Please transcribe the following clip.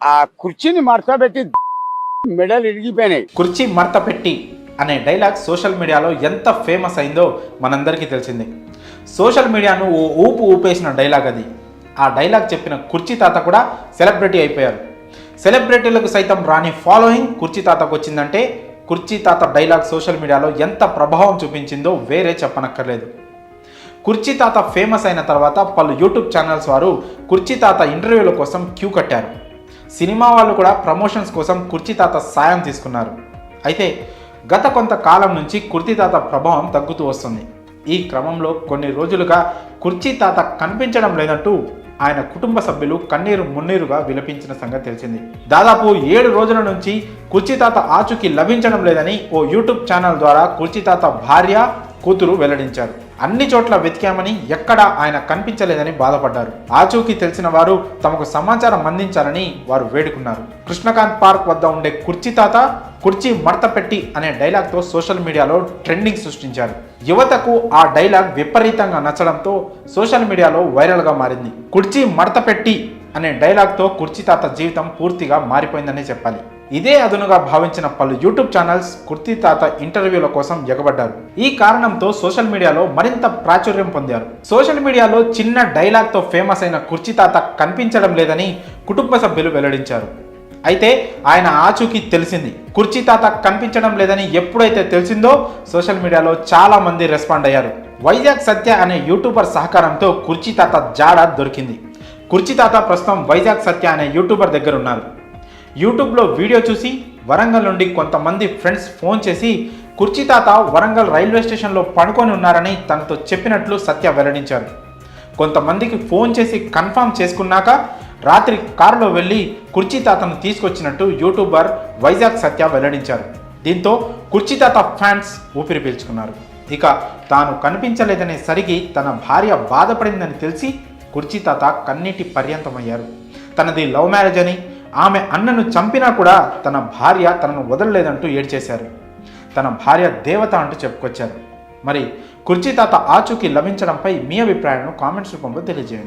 ఆ కుర్చీని మడతబెట్టి మెడలు ఇరిగిపోయినాయి. కుర్చీ మడత పెట్టి అనే డైలాగ్ సోషల్ మీడియాలో ఎంత ఫేమస్ అయిందో మనందరికీ తెలిసిందే. సోషల్ మీడియాను ఓ ఊపు ఊపేసిన డైలాగ్ అది. ఆ డైలాగ్ చెప్పిన కుర్చీ తాత కూడా సెలబ్రిటీ అయిపోయారు. సెలబ్రిటీలకు సైతం రాని ఫాలోయింగ్ కుర్చీ తాతకు వచ్చిందంటే కుర్చీ తాత డైలాగ్ సోషల్ మీడియాలో ఎంత ప్రభావం చూపించిందో వేరే చెప్పనక్కర్లేదు. కుర్చీ తాత ఫేమస్ అయిన తర్వాత పలు యూట్యూబ్ ఛానల్స్ వారు కుర్చీ తాత ఇంటర్వ్యూల కోసం క్యూ కట్టారు. సినిమా వాళ్ళు కూడా ప్రమోషన్స్ కోసం కుర్చీ తాత సాయం తీసుకున్నారు. అయితే గత కొంతకాలం నుంచి కుర్చీ తాత ప్రభావం తగ్గుతూ వస్తుంది. ఈ క్రమంలో కొన్ని రోజులుగా కుర్చీ తాత కనిపించడం లేదంటూ ఆయన కుటుంబ సభ్యులు కన్నీరు మున్నీరుగా విలపించిన సంగతి తెలిసింది. దాదాపు 7 రోజుల నుంచి కుర్చీ తాత ఆచూకీ లభించడం లేదని ఓ యూట్యూబ్ ఛానల్ ద్వారా కుర్చీ తాత భార్య, కూతురు వెల్లడించారు. అన్ని చోట్ల వెతికామని ఎక్కడా ఆయన కనిపించలేదని బాధపడ్డారు. ఆచూకీ తెలిసిన వారు తమకు సమాచారం అందించాలని వారు వేడుకున్నారు. కృష్ణకాంత్ పార్క్ వద్ద ఉండే కుర్చీ తాత కుర్చీ మడత పెట్టి అనే డైలాగ్తో సోషల్ మీడియాలో ట్రెండింగ్ సృష్టించారు. యువతకు ఆ డైలాగ్ విపరీతంగా నచ్చడంతో సోషల్ మీడియాలో వైరల్గా మారింది. కుర్చీ మడత పెట్టి అనే డైలాగ్తో కుర్చీ తాత జీవితం పూర్తిగా మారిపోయిందనే చెప్పాలి. ఇదే అదునుగా భావించిన పలు యూట్యూబ్ ఛానల్స్ కుర్చీ తాత ఇంటర్వ్యూల కోసం ఎగబడ్డారు. ఈ కారణంతో సోషల్ మీడియాలో మరింత ప్రాచుర్యం పొందారు. సోషల్ మీడియాలో చిన్న డైలాగ్తో ఫేమస్ అయిన కుర్చీ తాత కనిపించడం లేదని కుటుంబ సభ్యులు వెల్లడించారు. అయితే ఆయన ఆచూకీ తెలిసింది. కుర్చీ తాత కనిపించడం లేదని ఎప్పుడైతే తెలిసిందో సోషల్ మీడియాలో చాలా మంది రెస్పాండ్ అయ్యారు. వైజాగ్ సత్య అనే యూట్యూబర్ సహకారంతో కుర్చీ తాత జాడ దొరికింది. కుర్చీ తాత ప్రస్తుతం వైజాగ్ సత్య అనే యూట్యూబర్ దగ్గర ఉన్నారు. యూట్యూబ్లో వీడియో చూసి వరంగల్ నుండి కొంతమంది ఫ్రెండ్స్ ఫోన్ చేసి కుర్చీ తాత వరంగల్ రైల్వే స్టేషన్లో పడుకొని ఉన్నారని తనతో చెప్పినట్లు సత్య వెల్లడించారు. కొంతమందికి ఫోన్ చేసి కన్ఫర్మ్ చేసుకున్నాక రాత్రి కారులో వెళ్ళి కుర్చీ తాతను తీసుకొచ్చినట్టు యూట్యూబర్ వైజాగ్ సత్య వెల్లడించారు. దీంతో కుర్చీ తాత ఫ్యాన్స్ ఊపిరి పీల్చుకున్నారు. ఇక తాను కనిపించలేదనే సరికి తన భార్య బాధపడిందని తెలిసి కుర్చీ తాత కన్నీటి పర్యంతమయ్యారు. తనది లవ్ మ్యారేజ్ అని, ఆమె అన్నను చంపినా కూడా తన భార్య తనను వదలలేదంటూ ఏడ్చేశారు. తన భార్య దేవత అంటూ చెప్పుకొచ్చారు. మరి కుర్చీ తాత ఆచూకీ లభించడంపై మీ అభిప్రాయాలను కామెంట్స్ రూపంలో తెలియజేయండి.